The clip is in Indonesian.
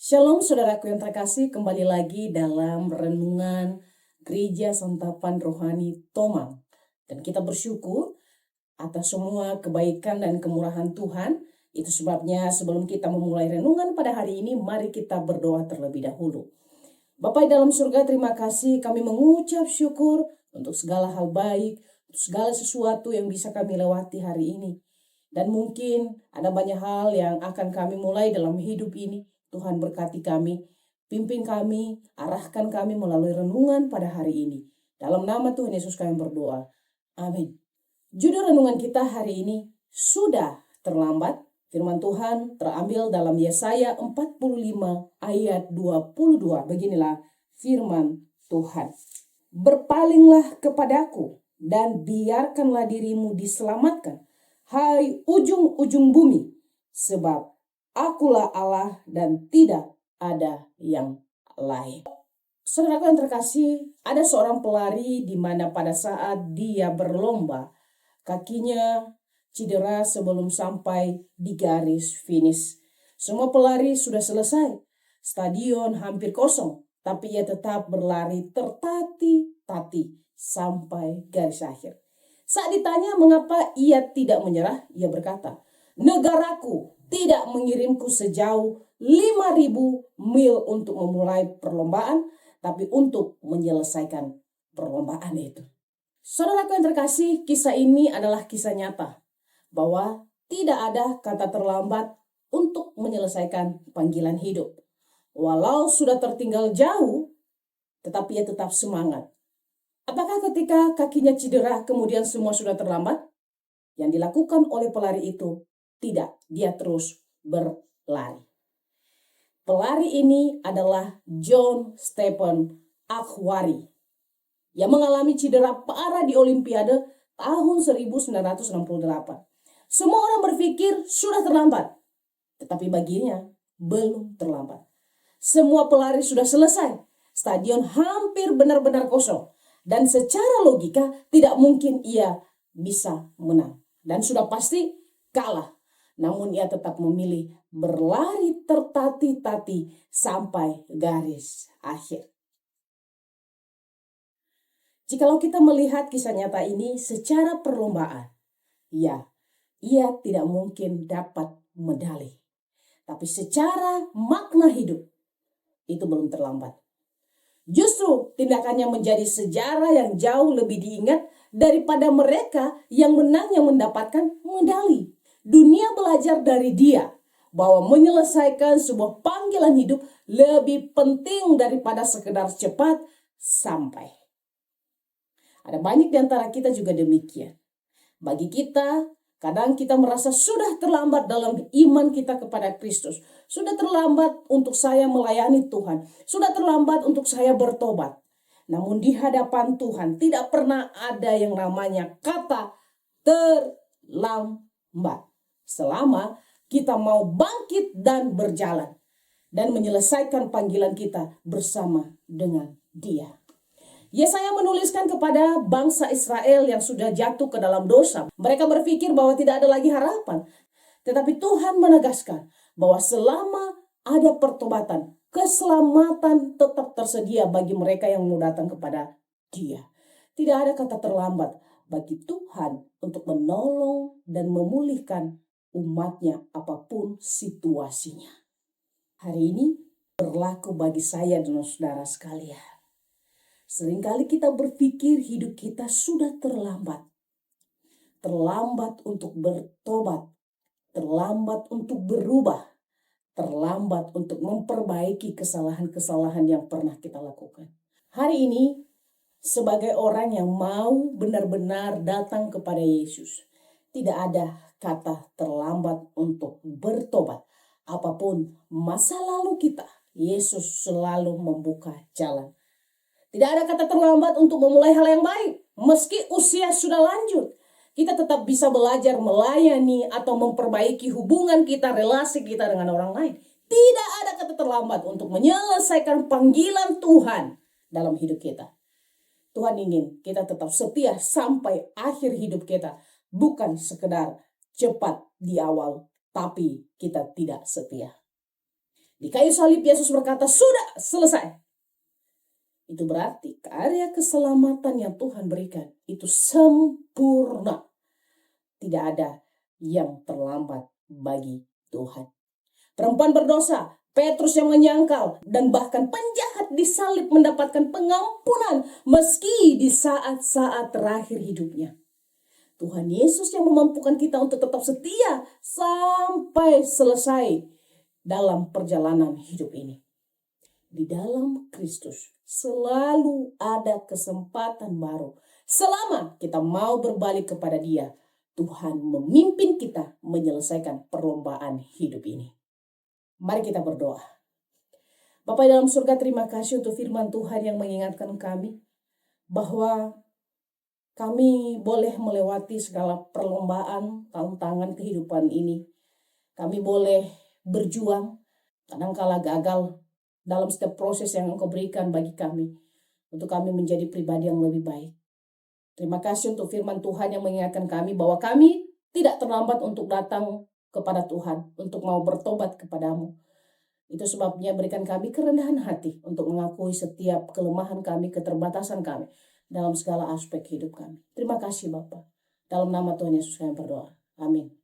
Shalom saudaraku yang terkasih, kembali lagi dalam renungan Gereja Santapan Rohani Tomang. Dan kita bersyukur atas semua kebaikan dan kemurahan Tuhan. Itu sebabnya sebelum kita memulai renungan pada hari ini, mari kita berdoa terlebih dahulu. Bapa dalam surga, terima kasih, kami mengucap syukur untuk segala hal baik, untuk segala sesuatu yang bisa kami lewati hari ini. Dan mungkin ada banyak hal yang akan kami mulai dalam hidup ini. Tuhan berkati kami, pimpin kami, arahkan kami melalui renungan pada hari ini. Dalam nama Tuhan Yesus kami berdoa. Amin. Judul renungan kita hari ini, sudah terlambat. Firman Tuhan terambil dalam Yesaya 45 ayat 22. Beginilah firman Tuhan. Berpalinglah kepadaku dan biarkanlah dirimu diselamatkan, hai ujung-ujung bumi, sebab akulah Allah dan tidak ada yang lain. Saudaraku yang terkasih, ada seorang pelari di mana pada saat dia berlomba, kakinya cedera sebelum sampai di garis finish. Semua pelari sudah selesai, stadion hampir kosong, tapi ia tetap berlari tertatih-tatih sampai garis akhir. Saat ditanya mengapa ia tidak menyerah, ia berkata, negaraku tidak mengirimku sejauh 5.000 mil untuk memulai perlombaan, tapi untuk menyelesaikan perlombaan itu. Saudaraku yang terkasih, kisah ini adalah kisah nyata bahwa tidak ada kata terlambat untuk menyelesaikan panggilan hidup. Walau sudah tertinggal jauh, tetapi ia tetap semangat. Apakah ketika kakinya cedera kemudian semua sudah terlambat? Yang dilakukan oleh pelari itu tidak, dia terus berlari. Pelari ini adalah John Stephen Akhwari yang mengalami cedera parah di Olimpiade tahun 1968. Semua orang berpikir sudah terlambat, tetapi baginya belum terlambat. Semua pelari sudah selesai, stadion hampir benar-benar kosong, dan secara logika tidak mungkin ia bisa menang. Dan sudah pasti kalah. Namun ia tetap memilih berlari tertatih-tatih sampai garis akhir. Jikalau kita melihat kisah nyata ini secara perlombaan, ya, ia tidak mungkin dapat medali. Tapi secara makna hidup, itu belum terlambat. Justru tindakannya menjadi sejarah yang jauh lebih diingat daripada mereka yang menang yang mendapatkan medali. Dunia belajar dari dia bahwa menyelesaikan sebuah panggilan hidup lebih penting daripada sekedar cepat sampai. Ada banyak di antara kita juga demikian. Bagi kita, kadang kita merasa sudah terlambat dalam iman kita kepada Kristus. Sudah terlambat untuk saya melayani Tuhan. Sudah terlambat untuk saya bertobat. Namun di hadapan Tuhan tidak pernah ada yang namanya kata terlambat. Selama kita mau bangkit dan berjalan dan menyelesaikan panggilan kita bersama dengan Dia. Yesaya menuliskan kepada bangsa Israel yang sudah jatuh ke dalam dosa. Mereka berpikir bahwa tidak ada lagi harapan. Tetapi Tuhan menegaskan bahwa selama ada pertobatan, keselamatan tetap tersedia bagi mereka yang mau datang kepada Dia. Tidak ada kata terlambat bagi Tuhan untuk menolong dan memulihkan umatnya apapun situasinya. Hari ini berlaku bagi saya dan saudara sekalian. Seringkali kita berpikir hidup kita sudah terlambat. Terlambat untuk bertobat. Terlambat untuk berubah. Terlambat untuk memperbaiki kesalahan-kesalahan yang pernah kita lakukan. Hari ini, sebagai orang yang mau benar-benar datang kepada Yesus, tidak ada kata terlambat untuk bertobat. Apapun masa lalu kita, Yesus selalu membuka jalan. Tidak ada kata terlambat untuk memulai hal yang baik. Meski usia sudah lanjut, kita tetap bisa belajar melayani atau memperbaiki hubungan kita, relasi kita dengan orang lain. Tidak ada kata terlambat untuk menyelesaikan panggilan Tuhan dalam hidup kita. Tuhan ingin kita tetap setia sampai akhir hidup kita. Bukan sekedar cepat di awal, tapi kita tidak setia. Di kayu salib Yesus berkata, sudah selesai. Itu berarti karya keselamatan yang Tuhan berikan itu sempurna. Tidak ada yang terlambat bagi Tuhan. Perempuan berdosa, Petrus yang menyangkal, dan bahkan penjahat disalib mendapatkan pengampunan meski di saat-saat terakhir hidupnya. Tuhan Yesus yang memampukan kita untuk tetap setia sampai selesai dalam perjalanan hidup ini. Di dalam Kristus selalu ada kesempatan baru. Selama kita mau berbalik kepada Dia, Tuhan memimpin kita menyelesaikan perlombaan hidup ini. Mari kita berdoa. Bapa dalam surga, terima kasih untuk firman Tuhan yang mengingatkan kami bahwa kami boleh melewati segala perlombaan, tantangan kehidupan ini. Kami boleh berjuang, kadangkala gagal dalam setiap proses yang Engkau berikan bagi kami, untuk kami menjadi pribadi yang lebih baik. Terima kasih untuk firman Tuhan yang mengingatkan kami bahwa kami tidak terlambat untuk datang kepada Tuhan, untuk mau bertobat kepadamu. Itu sebabnya berikan kami kerendahan hati untuk mengakui setiap kelemahan kami, keterbatasan kami dalam segala aspek hidup kami. Terima kasih Bapa. Dalam nama Tuhan Yesus kami berdoa. Amin.